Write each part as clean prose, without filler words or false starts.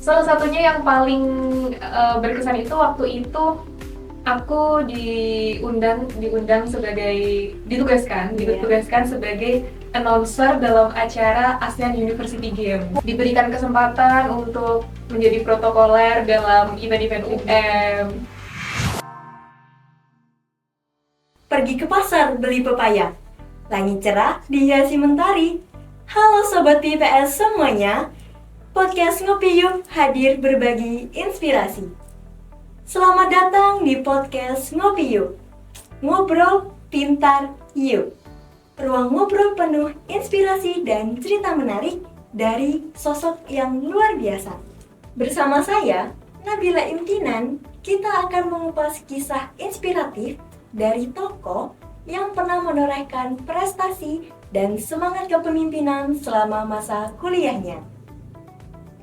Salah satunya yang paling berkesan itu waktu itu aku ditugaskan sebagai announcer dalam acara ASEAN University Game. Diberikan kesempatan untuk menjadi protokoler dalam event-event UM. Pergi ke pasar beli pepaya. Langit cerah dihiasi mentari. Halo Sobat PPS semuanya. Podcast Ngopi Yuk hadir berbagi inspirasi. Selamat datang di podcast Ngopi Yuk. Ngobrol pintar yuk. Ruang ngobrol penuh inspirasi dan cerita menarik dari sosok yang luar biasa. Bersama saya, Nabila Imtinan, kita akan mengupas kisah inspiratif dari tokoh yang pernah menorehkan prestasi dan semangat kepemimpinan selama masa kuliahnya.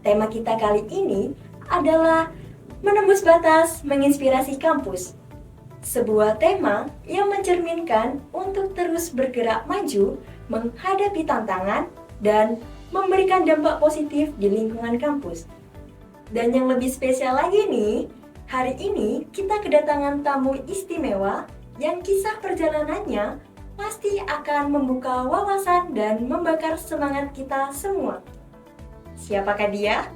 Tema kita kali ini adalah menembus batas menginspirasi kampus. Sebuah tema yang mencerminkan untuk terus bergerak maju, menghadapi tantangan, dan memberikan dampak positif di lingkungan kampus. Dan yang lebih spesial lagi nih, hari ini kita kedatangan tamu istimewa yang kisah perjalanannya pasti akan membuka wawasan dan membakar semangat kita semua. Siapakah dia?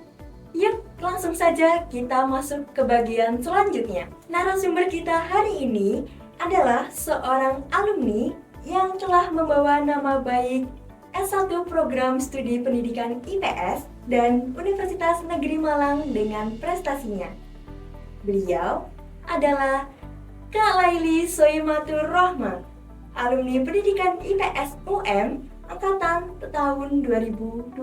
Yuk, langsung saja kita masuk ke bagian selanjutnya. Narasumber kita hari ini adalah seorang alumni yang telah membawa nama baik S1 Program Studi Pendidikan IPS dan Universitas Negeri Malang dengan prestasinya. Beliau adalah Kak Laili Soimatur Rohma, alumni Pendidikan IPS UM angkatan tahun 2020.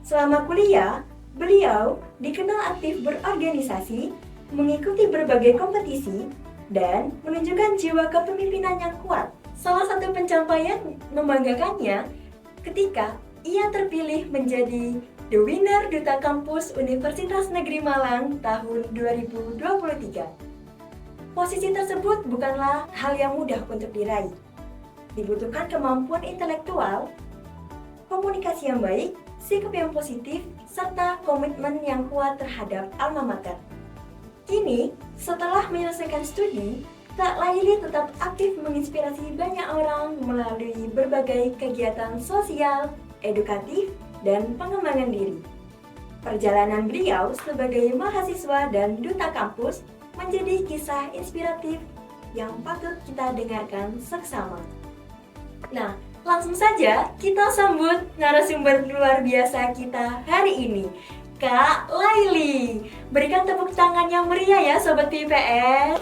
Selama kuliah, beliau dikenal aktif berorganisasi, mengikuti berbagai kompetisi, dan menunjukkan jiwa kepemimpinan yang kuat. Salah satu pencapaian membanggakannya ketika ia terpilih menjadi The Winner Duta Kampus Universitas Negeri Malang tahun 2023. Posisi tersebut bukanlah hal yang mudah untuk diraih. Dibutuhkan kemampuan intelektual, komunikasi yang baik, sikap yang positif, serta komitmen yang kuat terhadap alma mater. Kini, setelah menyelesaikan studi, Kak Laili tetap aktif menginspirasi banyak orang melalui berbagai kegiatan sosial, edukatif, dan pengembangan diri. Perjalanan beliau sebagai mahasiswa dan duta kampus menjadi kisah inspiratif yang patut kita dengarkan seksama. Nah, langsung saja kita sambut narasumber luar biasa kita hari ini, Kak Laili. Berikan tepuk tangan yang meriah ya Sobat PPS.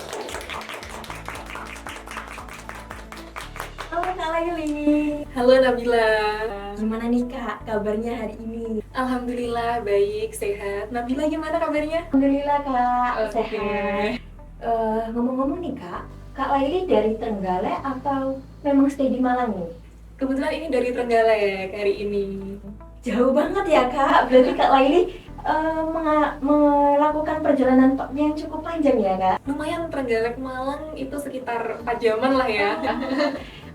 Halo Kak Laili. Halo Nabila. Gimana nih Kak kabarnya hari ini? Alhamdulillah baik, sehat. Nabila gimana kabarnya? Alhamdulillah Kak, Oke. sehat. Ngomong-ngomong nih Kak Laili dari Trenggalek atau memang stay di Malang nih? Kebetulan ini dari Trenggalek hari ini. Jauh banget ya Kak, berarti Kak Laili melakukan perjalanan yang cukup panjang ya Kak? Lumayan, Trenggalek Malang itu sekitar 4 jaman lah ya.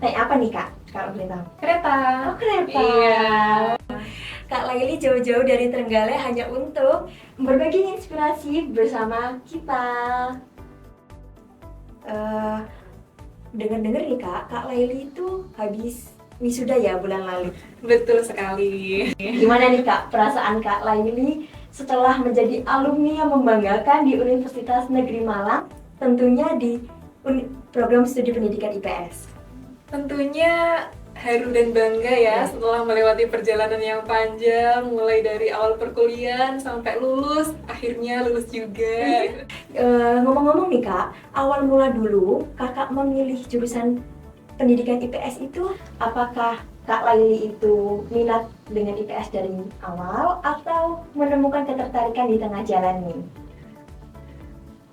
Naik apa nih Kak, kalau boleh tahu? Kereta. Oh kereta. Iya. Kak Laili jauh-jauh dari Trenggalek hanya untuk berbagi inspirasi bersama kita. Dengar-dengar nih Kak Laili itu habis wisuda ya bulan lalu. Betul sekali. Gimana nih Kak perasaan Kak Laili setelah menjadi alumni yang membanggakan di Universitas Negeri Malang, tentunya di program studi pendidikan IPS? Tentunya haru dan bangga ya setelah melewati perjalanan yang panjang, mulai dari awal perkuliahan sampai lulus, akhirnya lulus juga. Ngomong-ngomong nih Kak, awal mula dulu Kakak memilih jurusan pendidikan IPS itu, apakah Kak Laili itu minat dengan IPS dari awal atau menemukan ketertarikan di tengah jalan nih?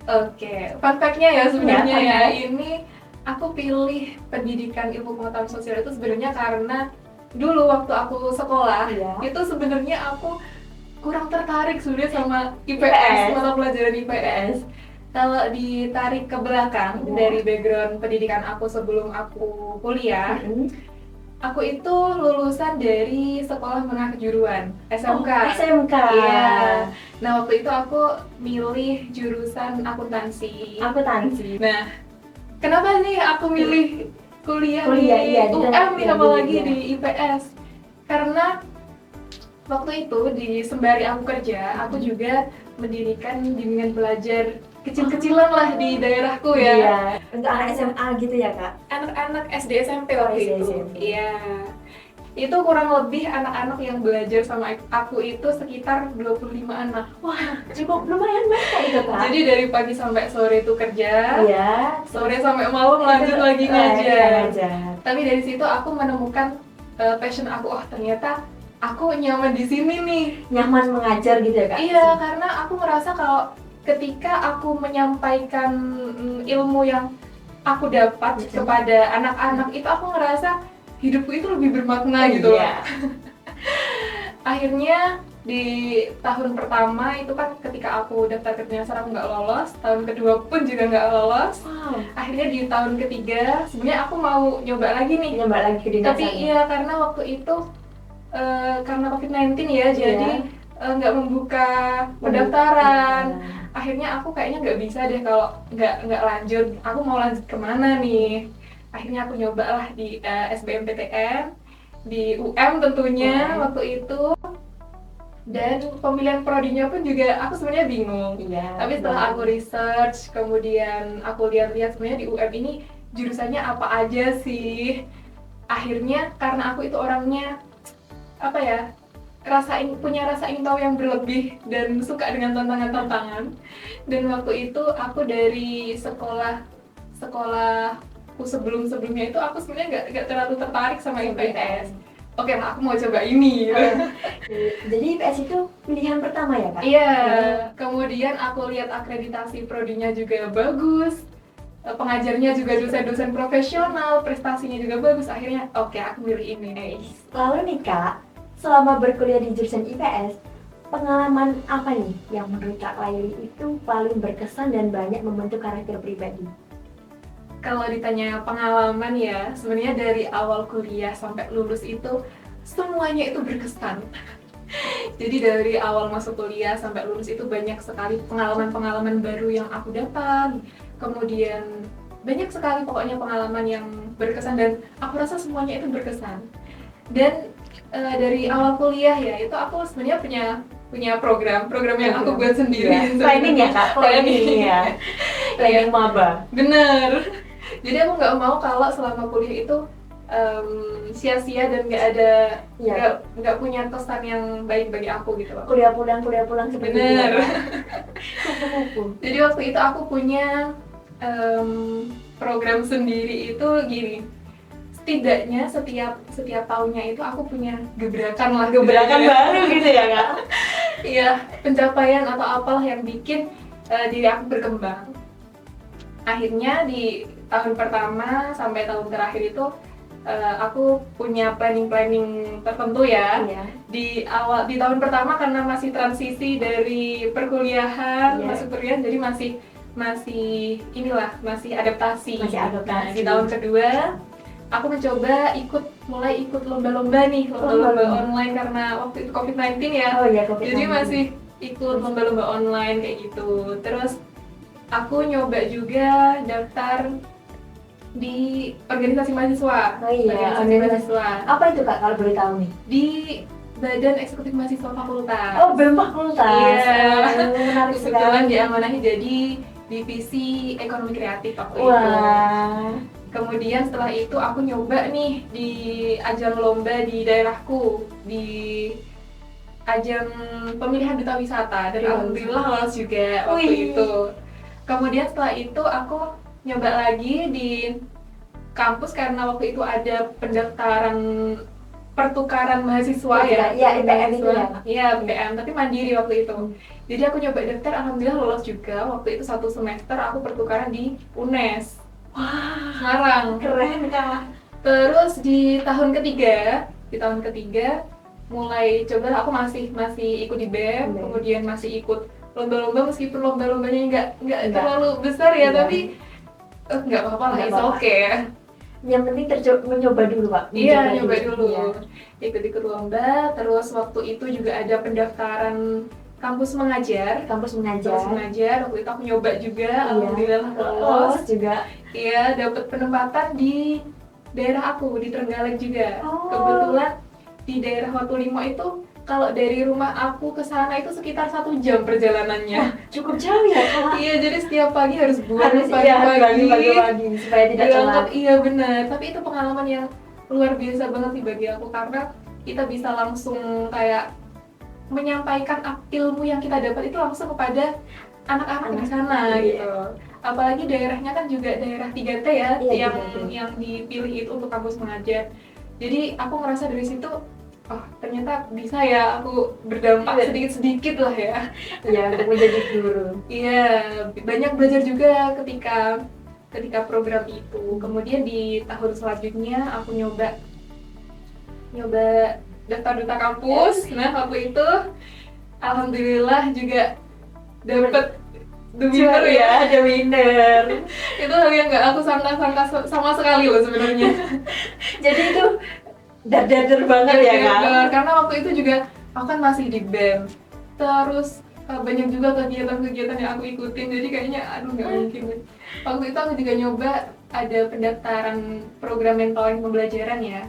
Oke, fun fact-nya ya sebenarnya Ya, ya, ini aku pilih pendidikan ilmu pengetahuan sosial itu sebenarnya karena dulu waktu aku sekolah, Iya. itu sebenarnya aku kurang tertarik sebenarnya sama IPS. IPS, mata pelajaran IPS. Kalau ditarik ke belakang Iya. dari background pendidikan aku sebelum aku kuliah, Aku itu lulusan dari Sekolah Menengah Kejuruan, SMK. Oh, SMK. Iya. Nah, waktu itu aku milih jurusan akuntansi. Akuntansi. Nah, kenapa nih aku milih kuliah di iya, UM nih, apalagi iya. di IPS? Karena waktu itu di sembari aku kerja, aku juga mendirikan bimbingan belajar kecil-kecilan lah di daerahku ya. Iya, untuk anak SMA gitu ya Kak? Anak-anak SD SMP waktu SD, itu. SMP. Iya. Itu kurang lebih anak-anak yang belajar sama aku itu sekitar 25 anak. Wah, cukup lumayan banyak itu Kak. Jadi dari pagi sampai sore itu kerja, Iya, sore sampai malam lanjut lagi iya, ngajar. ngajar. Tapi dari situ aku menemukan passion aku. Oh, ternyata aku nyaman di sini nih. Nyaman mengajar gitu ya Kak? Iya, karena aku merasa kalau ketika aku menyampaikan ilmu yang aku dapat kepada anak-anak itu, aku ngerasa hidupku itu lebih bermakna gitu. Iya. Akhirnya di tahun pertama itu kan ketika aku daftar ke Dinasar aku nggak lolos, tahun kedua pun juga nggak lolos. Wow. Akhirnya di tahun ketiga sebenarnya aku mau nyoba lagi nih. Nyoba lagi ke Dinasar. Tapi iya, karena waktu itu karena COVID-19 ya, jadi nggak membuka pendaftaran. Akhirnya aku kayaknya nggak bisa deh kalau nggak lanjut. Aku mau lanjut kemana nih? Akhirnya aku nyoba lah di SBMPTN, di UM tentunya waktu itu. Dan pemilihan prodinya pun juga aku sebenarnya bingung. Iya. Tapi setelah aku research, kemudian aku lihat-lihat sebenarnya di UM ini jurusannya apa aja sih. Akhirnya karena aku itu orangnya apa ya, punya rasa ingin tahu yang berlebih dan suka dengan tantangan-tantangan. Dan waktu itu aku dari sekolahku sebelumnya itu aku sebenarnya nggak terlalu tertarik sama IPS. Oke lah, aku mau coba ini. Jadi IPS itu pilihan pertama ya Kak? Iya. Kemudian aku lihat akreditasi prodinya juga bagus, pengajarnya juga dosen-dosen profesional, prestasinya juga bagus. Akhirnya oke, aku milih ini. Lalu nih Kak, selama berkuliah di jurusan IPS, pengalaman apa nih yang menurut Kak Laili itu paling berkesan dan banyak membentuk karakter pribadi? Kalau ditanya pengalaman ya, sebenarnya dari awal kuliah sampai lulus itu semuanya itu berkesan. Jadi dari awal masuk kuliah sampai lulus itu banyak sekali pengalaman-pengalaman baru yang aku dapat. Kemudian banyak sekali pokoknya pengalaman yang berkesan dan aku rasa semuanya itu berkesan. Dan dari awal kuliah ya, itu aku sebenarnya punya program yang aku buat sendiri. Planning ya Kak, planning ya. Planning maba. Bener. Jadi aku nggak mau kalau selama kuliah itu sia-sia dan nggak punya kesan yang baik bagi aku gitu loh. Kuliah pulang seperti itu. Bener. Kupu-kupu. Jadi waktu itu aku punya program sendiri itu gini. Setidaknya setiap tahunnya itu aku punya gebrakan baru gitu ya Kak? Iya, pencapaian atau apalah yang bikin diri aku berkembang. Akhirnya di tahun pertama sampai tahun terakhir itu aku punya planning tertentu ya. Iya. Di tahun pertama karena masih transisi dari perkuliahan masuk perkuliahan, jadi masih adaptasi. Nah, di tahun kedua aku mencoba mulai ikut lomba-lomba online karena waktu itu COVID-19 ya. Oh iya, COVID-19. Jadi masih ikut lomba-lomba online kayak gitu. Terus aku nyoba juga daftar di organisasi mahasiswa. Oh iya, organisasi mahasiswa. Apa itu Kak kalau boleh tahu nih? Di Badan Eksekutif Mahasiswa Fakultas. Oh, BEM Fakultas. Iya. Menarik Kebetulan sekali. diamanahi jadi divisi ekonomi kreatif waktu itu. Wah. Kemudian setelah itu aku nyoba nih di ajang lomba di daerahku, di ajang pemilihan duta wisata, dan alhamdulillah lolos juga waktu itu. Kemudian setelah itu aku nyoba lagi di kampus karena waktu itu ada pendaftaran pertukaran mahasiswa Iya, IPM itu ya. Iya, IPM, tapi mandiri waktu itu. Jadi aku nyoba daftar, alhamdulillah lolos juga. Waktu itu 1 semester aku pertukaran di UNES. Wah, Semarang. keren Kak. Terus di tahun ketiga mulai coba, aku masih ikut di BEM, kemudian masih ikut lomba-lomba meskipun lomba-lombanya nggak terlalu besar ya, tapi nggak apa-apa lah, it's okay. Yang penting mencoba dulu Pak. Iya, nyoba dulu. Iya. Ikut-ikut lomba, terus waktu itu juga ada pendaftaran kampus mengajar. Kampus Kampus mengajar. mengajar, waktu itu aku nyoba juga, Iya. alhamdulillah Lolos lolos. juga. Iya, dapat penempatan di daerah aku, di Trenggalek juga. Oh. Kebetulan di daerah Watulimo itu, kalau dari rumah aku ke sana itu sekitar 1 jam perjalanannya. Cukup jauh ya Kak. Iya, jadi setiap pagi harus buat Harus iya, pagi-pagi supaya tidak telat. Iya benar, tapi itu pengalaman yang luar biasa banget sih bagi aku karena kita bisa langsung kayak menyampaikan ilmu yang kita dapat itu langsung kepada anak-anak di sana Iya. gitu. Apalagi daerahnya kan juga daerah 3T ya, Iya, yang 3T. yang dipilih itu untuk kampus mengajar. Jadi aku ngerasa dari situ, oh ternyata bisa ya aku berdampak Iya. sedikit-sedikit lah ya. Iya, untuk menjadi guru. Iya, banyak belajar juga ketika program itu. Kemudian di tahun selanjutnya aku nyoba daftar duta kampus. Nah, waktu itu alhamdulillah juga dapet the winner ya. The winner. Itu hal yang gak aku sangka-sangka sama sekali loh sebenarnya. Jadi itu dar-dar banget ya Kak. Karena waktu itu juga aku kan masih di BEM. Terus banyak juga kegiatan-kegiatan yang aku ikutin, jadi kayaknya aduh nggak mungkin. Waktu itu aku juga nyoba ada pendaftaran program mentoring pembelajaran ya,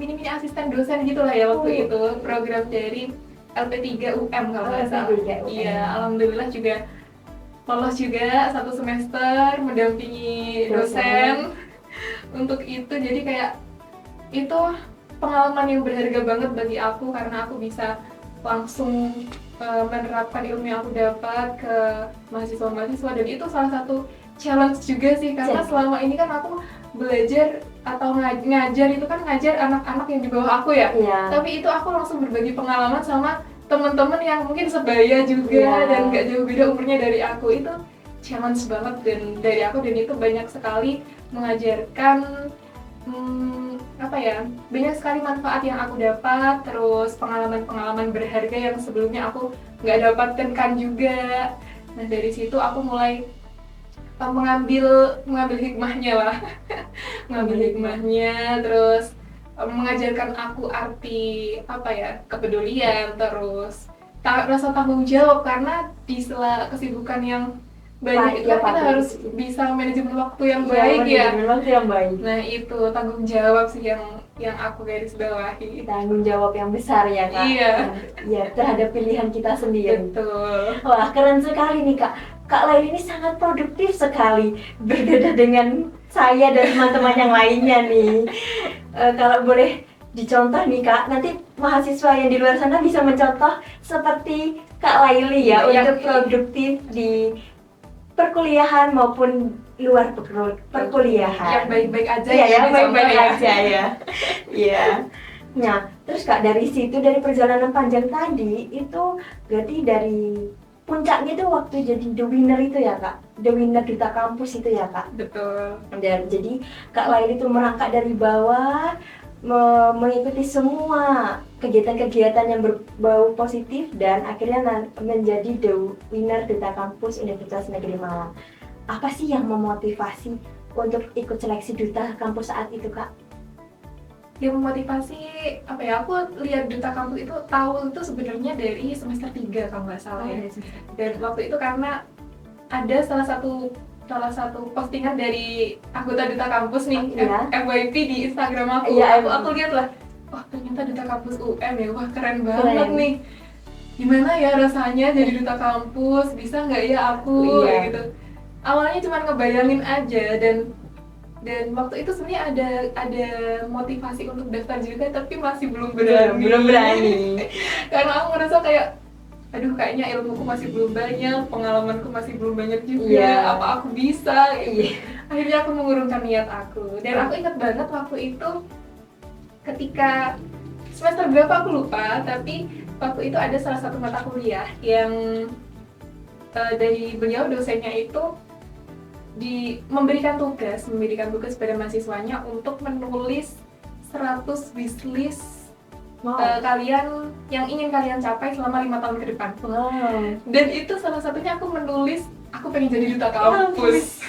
mini asisten dosen gitulah ya waktu itu, program dari LP3 UM kalau nggak salah. Iya, alhamdulillah juga lolos juga 1 semester mendampingi dosen untuk itu. Jadi kayak itu pengalaman yang berharga banget bagi aku karena aku bisa langsung menerapkan ilmu yang aku dapat ke mahasiswa-mahasiswa, dan itu salah satu challenge juga sih karena selama ini kan aku belajar atau ngajar itu kan ngajar anak-anak yang di bawah aku ya. Tapi itu aku langsung berbagi pengalaman sama teman-teman yang mungkin sebaya juga dan gak jauh beda umurnya dari aku. Itu challenge banget dari aku, dan itu banyak sekali mengajarkan banyak sekali manfaat yang aku dapat, terus pengalaman-pengalaman berharga yang sebelumnya aku nggak dapatkan juga. Nah dari situ aku mulai mengambil hikmahnya lah, mengambil hikmahnya, terus mengajarkan aku arti kepedulian, terus rasa tanggung jawab, karena di sela kesibukan yang banyak itu kita harus bisa manajemen waktu yang baik ya. Waktu yang baik. Nah itu tanggung jawab sih yang aku garis bawahi. Tanggung jawab yang besar ya Kak. Iya, terhadap pilihan kita sendiri. Betul. Wah keren sekali nih Kak. Kak Laili ini sangat produktif sekali, berbeda dengan saya dan teman-teman yang lainnya nih. Kalau boleh dicontoh nih Kak, nanti mahasiswa yang di luar sana bisa mencontoh seperti Kak Laili ya, untuk produktif di perkuliahan maupun luar perkuliahan. Yang baik-baik aja ya, baik-baik aja ya. Iya. Nah, terus Kak dari situ, dari perjalanan panjang tadi itu berarti dari puncaknya itu waktu jadi the winner itu ya Kak, the winner duta kampus itu ya Kak. Betul. Dan jadi Kak Laili itu merangkak dari bawah, mengikuti semua kegiatan-kegiatan yang berbau positif dan akhirnya menjadi the winner duta kampus Universitas Negeri Malang. Apa sih yang memotivasi untuk ikut seleksi duta kampus saat itu Kak? Yang memotivasi aku lihat duta kampus itu tahu itu sebenarnya dari semester 3 kalau nggak salah ya. Dan waktu itu karena ada salah satu postingan dari anggota duta kampus nih, FYP di Instagram aku. Aku lihat lah, wah ternyata duta kampus UM ya, wah keren banget nih. Gimana ya rasanya jadi duta kampus, bisa nggak ya aku gitu. Awalnya cuma ngebayangin aja, dan waktu itu sebenarnya ada motivasi untuk daftar juga, tapi masih belum berani. Karena aku ngerasa kayak aduh kayaknya ilmuku masih belum banyak, pengalamanku masih belum banyak juga, apa aku bisa gitu. Akhirnya aku mengurungkan niat aku. Dan aku ingat banget waktu itu ketika semester berapa aku lupa, tapi waktu itu ada salah satu mata kuliah yang dari beliau dosennya itu memberikan tugas pada mahasiswanya untuk menulis 100 wishlist kalian yang ingin kalian capai selama 5 tahun ke depan. Dan itu salah satunya aku menulis aku pengen jadi duta kampus.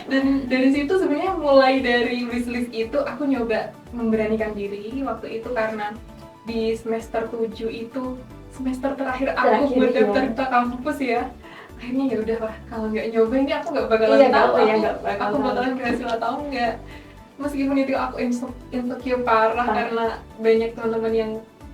Dan dari situ sebenarnya mulai dari wishlist itu aku nyoba memberanikan diri waktu itu karena di semester 7 itu semester terakhir aku buat daftar duta kampus ya. Akhirnya ya udahlah, kalau nggak nyoba ini aku nggak bakalan tahu aku bakalan berhasil atau enggak. Meskipun itu aku insecure parah karena banyak teman-teman yang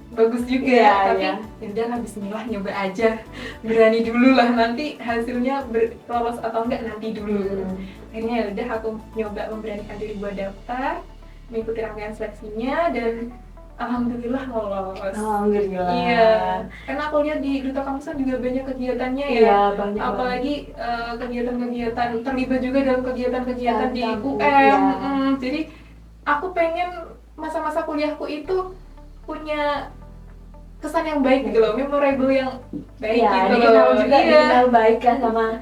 bagus juga, tapi ya udahlah, bismillah, nyoba aja, berani dulu lah, nanti hasilnya lolos atau enggak nanti dulu. Akhirnya ya udah, aku nyoba memberanikan diri buat daftar, mengikuti rangkaian seleksinya, dan alhamdulillah lolos. Alhamdulillah. Iya, karena aku lihat di duta kampusan juga banyak kegiatannya ya. Iya, banyak. Apalagi kegiatan-kegiatan, terlibat juga dalam kegiatan-kegiatan di UM. Ya. Jadi aku pengen masa-masa kuliahku itu punya kesan yang baik gitu loh, memorable yang baik gitu loh. Juga dikenal baik kan sama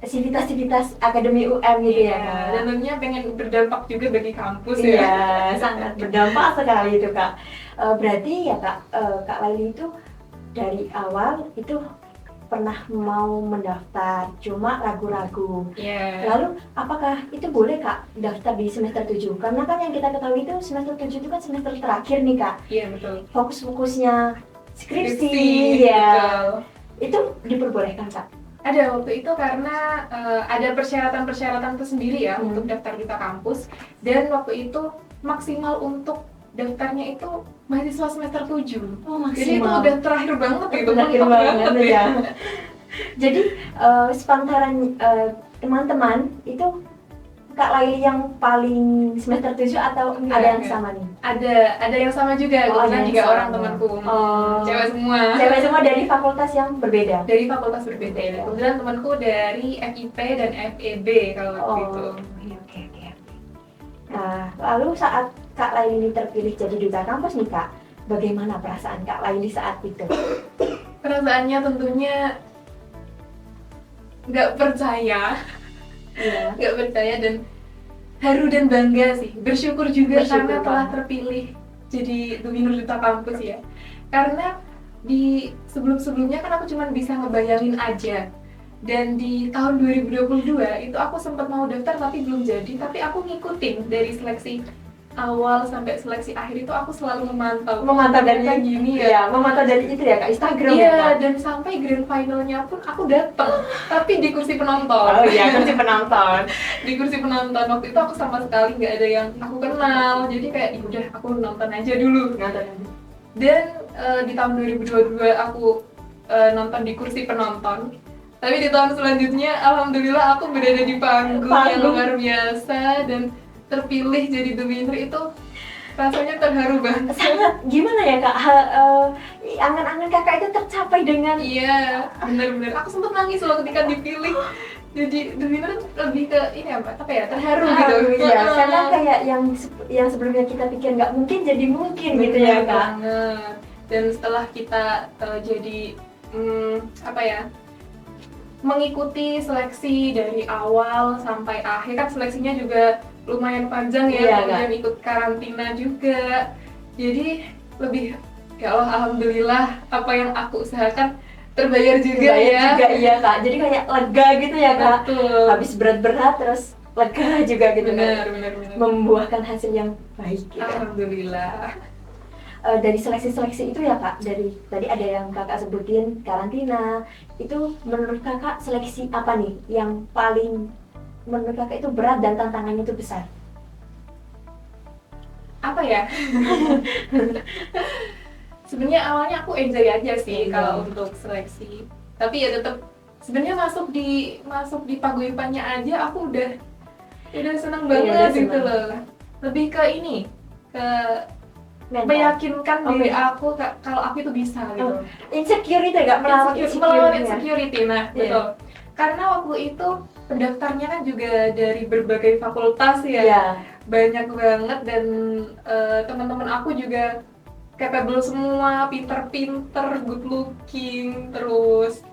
sivitas akademi UM gitu ya. Dan tentunya pengen berdampak juga bagi kampus ya. Iya, sangat berdampak sekali itu Kak. Berarti ya Kak Laili itu dari awal itu pernah mau mendaftar, cuma ragu-ragu. Lalu apakah itu boleh Kak daftar di semester 7? Karena kan yang kita ketahui itu semester 7 itu kan semester terakhir nih Kak. Iya, betul. Fokus-fokusnya skripsi ya. Betul. Itu diperbolehkan Kak? Ada waktu itu karena ada persyaratan-persyaratan tersendiri ya untuk daftar duta kampus, dan waktu itu maksimal untuk daftarnya itu mahasiswa semester 7. Oh, maksimal. Jadi itu udah terakhir banget itu. Terakhir banget ya. Jadi sepantaran teman-teman itu Kak Laili yang paling semester 7 atau ada yang sama nih? Ada yang sama juga, kebetulan 3 orang temanku. Cewek semua. Cewek semua dari fakultas yang berbeda? Dari fakultas berbeda. Kebetulan temanku dari FIP dan FEB kalau gitu. Oke. Nah, lalu saat Kak Laili ini terpilih jadi duta kampus nih Kak, bagaimana perasaan Kak Laili saat itu? Perasaannya tentunya nggak percaya. Nggak percaya dan haru dan bangga sih, bersyukur juga karena telah terpilih jadi Dominur Duta Kampus ya. Karena di sebelum-sebelumnya kan aku cuma bisa ngebayangin aja, dan di tahun 2022 itu aku sempat mau daftar tapi belum jadi, tapi aku ngikutin dari seleksi awal sampai seleksi akhir itu aku selalu memantau dari gini ya. Memantau dari itu ya Kak, Instagram ya. Dan sampai grand finalnya pun aku datang, tapi di kursi penonton. Kursi penonton. Di kursi penonton waktu itu aku sama sekali nggak ada yang aku kenal, jadi kayak udah aku nonton aja dulu. Dan di tahun 2022 aku nonton di kursi penonton. Tapi di tahun selanjutnya alhamdulillah aku berada di panggung yang luar biasa dan terpilih jadi Dominur. Itu rasanya terharu banget. Sangat gimana ya Kak, angan-angan Kakak itu tercapai dengan... Iya, benar-benar. Aku sempat nangis loh ketika dipilih jadi Dominur. Lebih ke ini apa ya, terharu gitu. Iya, karena kayak yang sebelumnya kita pikir nggak mungkin jadi mungkin gitu ya Kak. Banget. Dan setelah kita jadi mengikuti seleksi dari awal sampai akhir, kan seleksinya juga lumayan panjang ya, kemudian ikut karantina juga. Jadi lebih, ya Allah, alhamdulillah apa yang aku usahakan terbayar juga ya. Iya Kak, jadi kayak lega gitu ya Kak. Betul. Habis berat-berat terus lega juga gitu. Benar. Membuahkan hasil yang baik gitu. Alhamdulillah. Dari seleksi-seleksi itu ya Kak, dari tadi ada yang Kakak sebutin karantina, itu menurut Kakak seleksi apa nih yang paling menurut Kakak itu berat dan tantangannya itu besar? Apa ya? Sebenarnya awalnya aku enjoy aja sih kalau untuk seleksi. Tapi ya tetap sebenarnya masuk di paguyubannya aja aku udah senang banget gitu loh. Lebih ke ini, ke meyakinkan diri aku kalau aku itu bisa gitu. Insecurity nggak, melawan insecurity. Nah, betul. Karena waktu itu pendaftarnya kan juga dari berbagai fakultas ya. Banyak banget, dan teman-teman aku juga capable semua, pinter, good looking, terus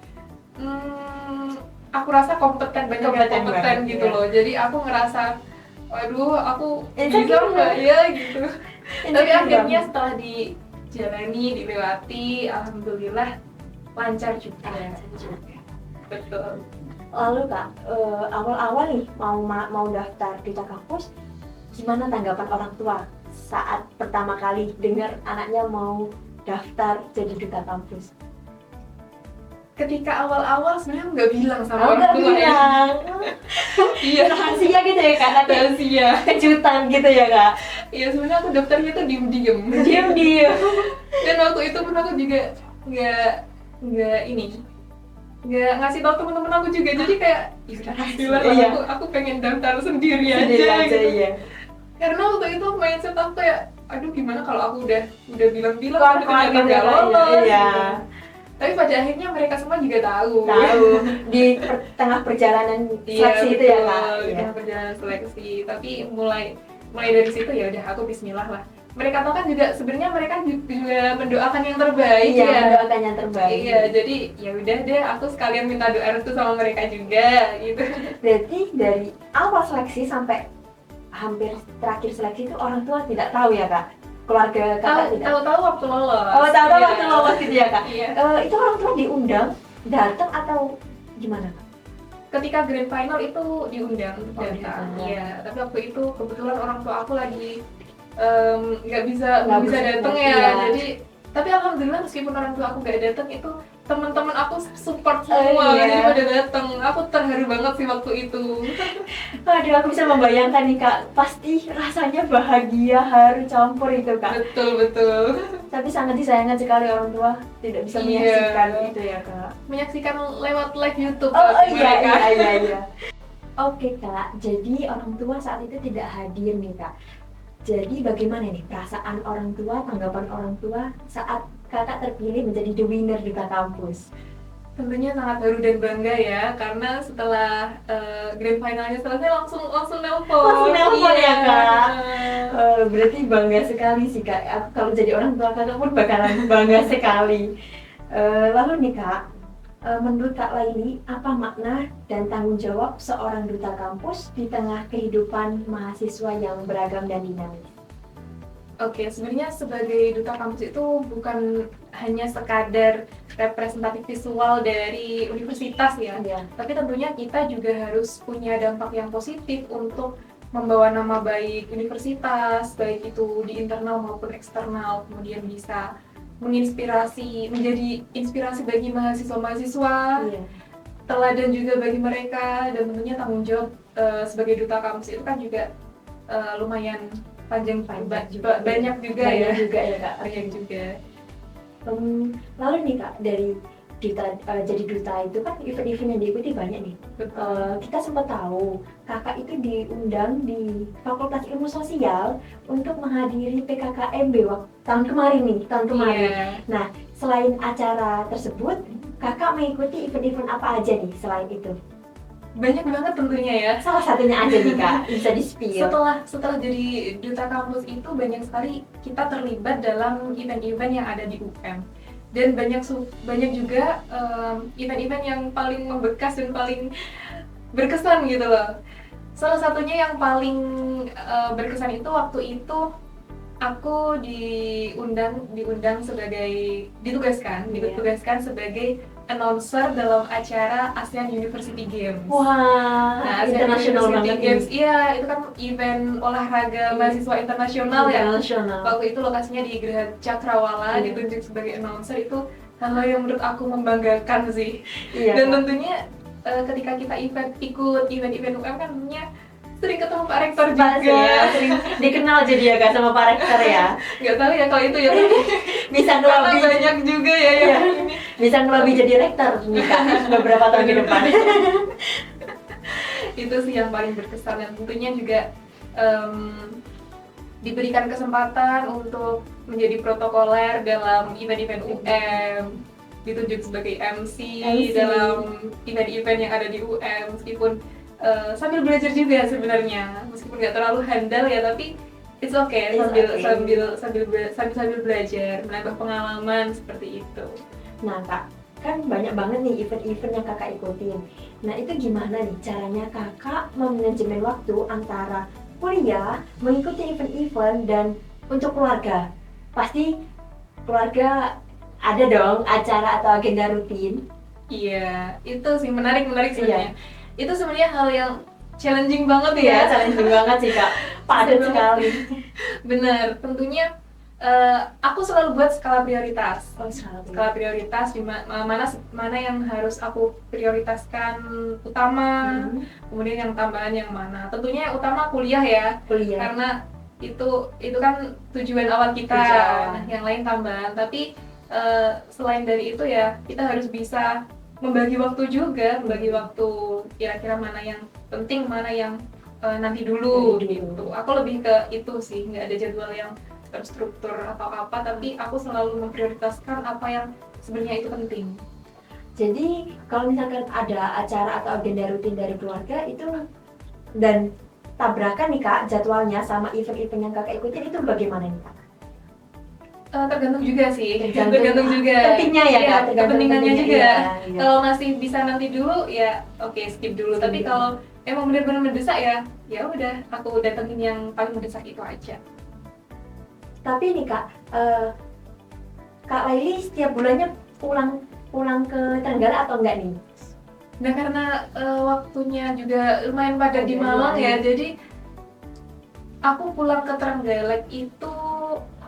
aku rasa kompeten gitu loh. Jadi aku ngerasa, waduh, aku bisa nggak ya gitu. Tapi akhirnya setelah dilewati, alhamdulillah lancar juga. Betul. Lalu Kak, awal-awal nih mau daftar duta kampus, gimana tanggapan orang tua saat pertama kali dengar anaknya mau daftar jadi duta kampus? Ketika awal-awal sebenarnya aku nggak bilang sama Aku orang nggak tua ya. bilang, Iya, rahasia gitu ya Kak, nanti rahasia. kejutan gitu ya Kak. Iya, sebenarnya aku daftarnya tuh diem-diem. Diam-diam. Dan waktu itu pun aku juga nggak ini, nggak ngasih tahu teman-teman aku juga. Jadi kayak, ya udah bismillah, Iya. aku pengen daftar sendiri Sendiri aja aja gitu. ya. Karena waktu itu mindset aku kayak, aduh gimana kalau aku udah bilang-bilang Keluar tapi ternyata nggak gitu, lolos. iya. Gitu. Tapi pada akhirnya mereka semua juga tahu. Tahu di tengah perjalanan seleksi itu ya Kak. Di Iya. tengah perjalanan seleksi. Tapi mulai dari situ ya udah aku bismillah lah. Mereka tahu kan juga sebenarnya mereka juga mendoakan yang terbaik Iya, ya. mendoakan yang terbaik. Iya, jadi ya udah deh aku sekalian minta doa restu sama mereka juga gitu. Berarti dari awal seleksi sampai hampir terakhir seleksi itu orang tua tidak tahu ya Kak? Keluarga Kakak tidak? Tahu waktu lolos. Oh, tahu Iya. waktu lolos gitu ya Kak? Iya. Itu orang tua diundang, datang atau gimana Kak? Ketika grand final itu diundang Oh, datang. diundang. Iya, tapi waktu itu kebetulan orang tua aku lagi nggak bisa datang ya. iya. Jadi tapi alhamdulillah meskipun orang tua aku nggak datang itu teman-teman aku support Oh, semua, iya. jadi pada datang. Aku terharu banget sih waktu itu. Aduh, aku bisa membayangkan nih Kak, pasti rasanya bahagia, haru campur itu Kak. Betul. Tapi sangat disayangkan sekali orang tua tidak bisa Iya. menyaksikan itu ya Kak. Menyaksikan lewat live YouTube Oh pasti iya, mereka. iya. Oke Kak, jadi orang tua saat itu tidak hadir nih Kak. Jadi bagaimana nih perasaan orang tua, tanggapan orang tua saat Kakak terpilih menjadi the winner duta kampus? Tentunya sangat haru dan bangga ya, karena setelah grand finalnya selesai langsung nelpon. Langsung nelpon ya, Kak? Iya. Berarti bangga sekali sih Kak. Aku kalau jadi orang tua Kakak pun bakalan bangga sekali. Lalu nih Kak, menurut Kak Laili, apa makna dan tanggung jawab seorang duta kampus di tengah kehidupan mahasiswa yang beragam dan dinamis? Oke, sebenarnya sebagai duta kampus itu bukan hanya sekadar representatif visual dari universitas ya, Iya. tapi tentunya kita juga harus punya dampak yang positif untuk membawa nama baik universitas, baik itu di internal maupun eksternal, kemudian bisa menjadi inspirasi bagi mahasiswa-mahasiswa, Iya. teladan juga bagi mereka, dan tentunya tanggung jawab sebagai duta kampus itu kan juga lumayan panjang juga, banyak juga ya. Banyak juga ya Kak. Banyak juga. Lalu nih Kak, dari duta, jadi duta itu kan event-event yang diikuti banyak nih. Kita sempat tahu Kakak itu diundang di Fakultas Ilmu Sosial untuk menghadiri PKKMB tahun kemarin. Iya. Nah, selain acara tersebut, Kakak mengikuti event-event apa aja nih selain itu? Banyak banget tentunya ya. Salah satunya aja nih Kak, bisa di-spill. Setelah jadi duta kampus itu banyak sekali kita terlibat dalam event-event yang ada di UM. Dan banyak juga event-event yang paling membekas dan paling berkesan gitu loh. Salah satunya yang paling berkesan itu waktu itu aku ditugaskan sebagai announcer dalam acara ASEAN University Games. Wah, Nah, ASEAN internasional University banget Games, nih. iya itu kan event olahraga mahasiswa internasional ya. Internasional. Waktu itu lokasinya di Geraha Cakrawala, Iya. ditunjuk sebagai announcer. Itu hal yang menurut aku membanggakan sih. Iya. Dan Kak. tentunya ketika kita ikut event-event UM kan tentunya sering ketemu Pak Rektor Pas juga. ya, sering dikenal jadi ya Kak sama Pak Rektor ya. Nggak tahu ya kalau itu ya, tapi Bisa karena ngelobi, banyak juga ya yang Iya. ini. bisa ngelobi jadi rektor nih Kak beberapa tahun ke depan. Itu sih yang paling berkesan, dan tentunya juga diberikan kesempatan untuk menjadi protokoler dalam event-event UM, ditunjuk sebagai MC dalam event-event yang ada di UM, meskipun sambil belajar juga sebenarnya, meskipun nggak terlalu handal ya, tapi it's okay, sambil belajar, menambah pengalaman seperti itu. Nah Kak, kan banyak banget nih event-event yang Kakak ikutin. Nah itu gimana nih caranya Kakak memanajemen waktu antara kuliah, mengikuti event-event, dan untuk keluarga? Pasti keluarga ada dong acara atau agenda rutin. Iya, itu sih menarik sebenarnya. Iya. Itu sebenarnya hal yang challenging banget ya. Iya, challenging banget sih Kak. Padat Bener. sekali. Bener, tentunya aku selalu buat skala prioritas. Oh, salah. Skala prioritas di mana yang harus aku prioritaskan utama, kemudian yang tambahan yang mana. Tentunya yang utama kuliah ya, Kuliah. karena itu kan tujuan awal kita. Tujuan. Nah, yang lain tambahan. Tapi selain dari itu ya kita harus bisa membagi waktu juga, membagi waktu kira-kira mana yang penting, mana yang nanti dulu gitu. Aku lebih ke itu sih, nggak ada jadwal yang terstruktur atau apa, tapi aku selalu memprioritaskan apa yang sebenarnya itu penting. Jadi kalau misalkan ada acara atau agenda rutin dari keluarga itu dan tabrakan nih Kak jadwalnya sama event-event yang Kakak ikutin itu bagaimana nih Kak? Tergantung juga sih, Tergantung juga. pentingnya ya, Kak, tergantung kepentingannya pentingnya, juga. iya. Kalau masih bisa nanti dulu ya oke, skip dulu. Skip Tapi dulu. kalau emang benar-benar mendesak ya udah aku datengin yang paling mendesak itu aja. Tapi nih Kak, Kak Laili setiap bulannya pulang ke Trenggalek atau enggak nih? Nah karena waktunya juga lumayan padat di Malang ya, jadi aku pulang ke Trenggalek itu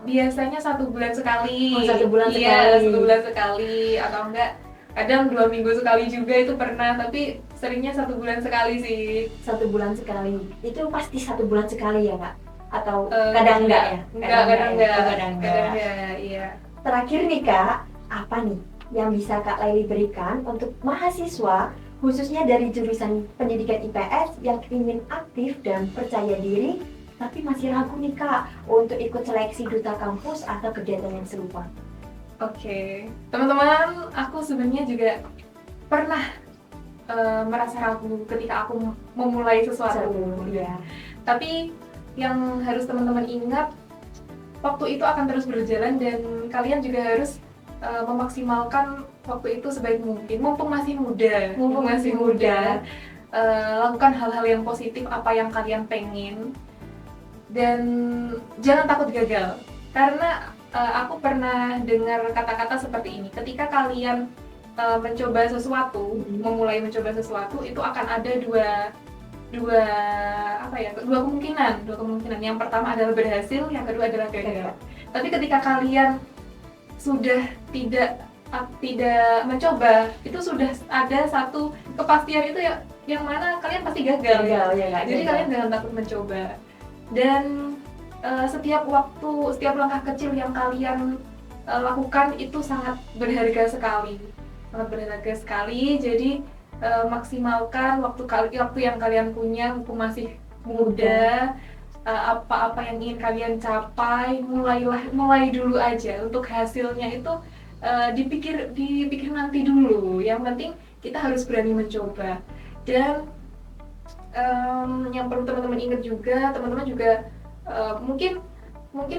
biasanya 1 bulan sekali. Oh, 1 bulan iya, sekali. 1 bulan sekali atau enggak kadang 2 minggu sekali juga itu pernah, tapi seringnya 1 bulan sekali sih. 1 bulan sekali. Itu pasti 1 bulan sekali ya Kak? Atau Eh, kadang enggak ya? Kadang enggak. Oh, kadang enggak. Iya. Terakhir nih Kak, apa nih yang bisa Kak Laili berikan untuk mahasiswa khususnya dari jurusan pendidikan IPS yang ingin aktif dan percaya diri tapi masih ragu nih Kak untuk ikut seleksi duta kampus atau kegiatan yang serupa? Oke, teman-teman, aku sebenarnya juga pernah merasa ragu ketika aku memulai sesuatu. Ya. Tapi yang harus teman-teman ingat, waktu itu akan terus berjalan dan kalian juga harus memaksimalkan waktu itu sebaik mungkin. Mumpung masih muda, lakukan hal-hal yang positif, apa yang kalian pengen, dan jangan takut gagal. Karena aku pernah dengar kata-kata seperti ini, ketika kalian mencoba sesuatu, memulai mencoba sesuatu, itu akan ada dua kemungkinan. Yang pertama adalah berhasil, yang kedua adalah gagal. Tapi ketika kalian sudah tidak mencoba, itu sudah ada satu kepastian itu yang mana kalian pasti gagal. Jadi kalian jangan takut mencoba. Dan setiap langkah kecil yang kalian lakukan itu sangat berharga sekali. Jadi maksimalkan waktu yang kalian punya, mumpung masih muda. Apa-apa yang ingin kalian capai, mulai dulu aja. Untuk hasilnya itu dipikir nanti dulu. Yang penting kita harus berani mencoba. Dan yang perlu teman-teman ingat juga, teman-teman juga mungkin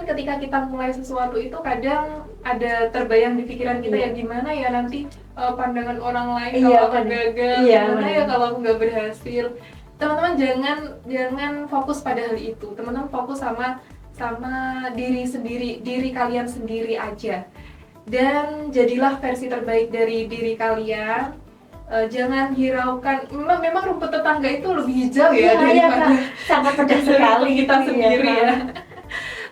ketika kita mulai sesuatu itu kadang ada terbayang di pikiran kita ya gimana ya nanti pandangan orang lain kalau aku gagal, gimana ya kalau aku nggak berhasil. Teman-teman jangan fokus pada hal itu. Teman-teman fokus sama diri kalian sendiri aja. Dan jadilah versi terbaik dari diri kalian. Jangan hiraukan, memang rumput tetangga itu lebih hijau ya daripada sangat pedas sekali kita sendiri ya.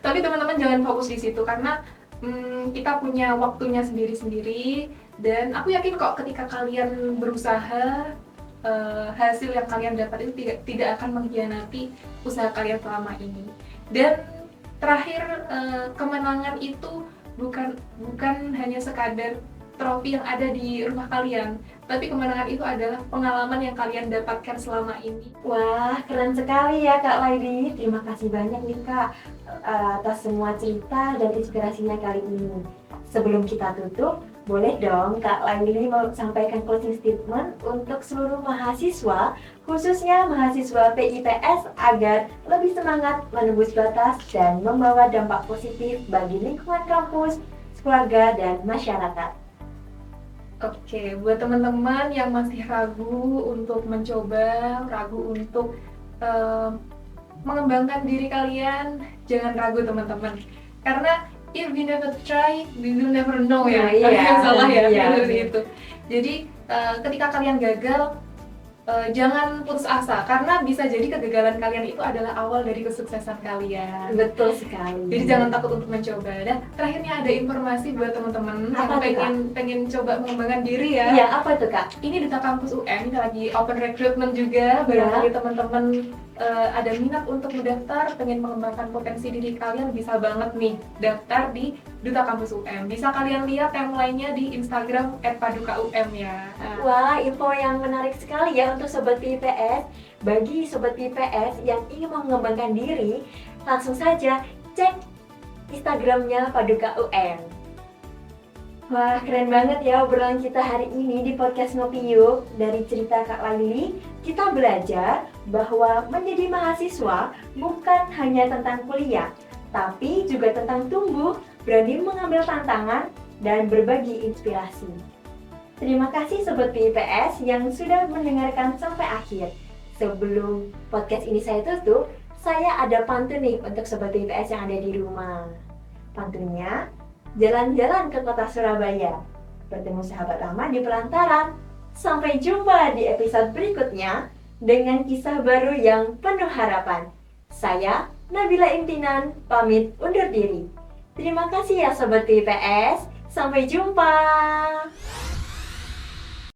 Tapi teman-teman jangan fokus di situ karena kita punya waktunya sendiri-sendiri, dan aku yakin kok ketika kalian berusaha, hasil yang kalian dapat itu tidak akan mengkhianati usaha kalian selama ini. Dan terakhir, kemenangan itu bukan hanya sekadar trofi yang ada di rumah kalian, tapi kemenangan itu adalah pengalaman yang kalian dapatkan selama ini. Wah, keren sekali ya Kak Laili. Terima kasih banyak nih Kak atas semua cerita dan inspirasinya kali ini. Sebelum kita tutup, boleh dong Kak Laili mau sampaikan closing statement untuk seluruh mahasiswa, khususnya mahasiswa PIPS agar lebih semangat menembus batas dan membawa dampak positif bagi lingkungan kampus, keluarga, dan masyarakat. Oke, buat teman-teman yang masih ragu untuk mencoba, ragu untuk mengembangkan diri kalian, jangan ragu teman-teman. Karena if we never try, we will never know ya. Salah ya, itu. Jadi ketika kalian gagal, jangan putus asa, karena bisa jadi kegagalan kalian itu adalah awal dari kesuksesan kalian. Betul sekali. Jadi jangan takut untuk mencoba. Dan terakhirnya ada informasi buat teman-teman Apa yang tuh, pengen coba mengembangkan diri ya. Iya, apa itu Kak? Ini Duta Kampus UM ini lagi open recruitment juga. Barangkali teman-teman ada minat untuk mendaftar, pengen mengembangkan potensi diri kalian, bisa banget nih daftar di Duta Kampus UM. Bisa kalian lihat yang lainnya di Instagram @padukaum ya. Wah, info yang menarik sekali ya untuk Sobat PIPS. Bagi Sobat PIPS yang ingin mengembangkan diri, langsung saja cek Instagramnya Paduka UM. Wah, keren banget ya obrolan kita hari ini di podcast Ngopi Yuk. Dari cerita Kak Laili, kita belajar bahwa menjadi mahasiswa bukan hanya tentang kuliah, tapi juga tentang tumbuh, berani mengambil tantangan, dan berbagi inspirasi. Terima kasih Sobat PIPS yang sudah mendengarkan sampai akhir. Sebelum podcast ini saya tutup, saya ada pantun nih untuk Sobat PIPS yang ada di rumah. Pantunnya, jalan-jalan ke kota Surabaya, bertemu sahabat lama di pelantaran. Sampai jumpa di episode berikutnya dengan kisah baru yang penuh harapan. Saya, Nabila Imtinan, pamit undur diri. Terima kasih ya Sobat PIPS, sampai jumpa.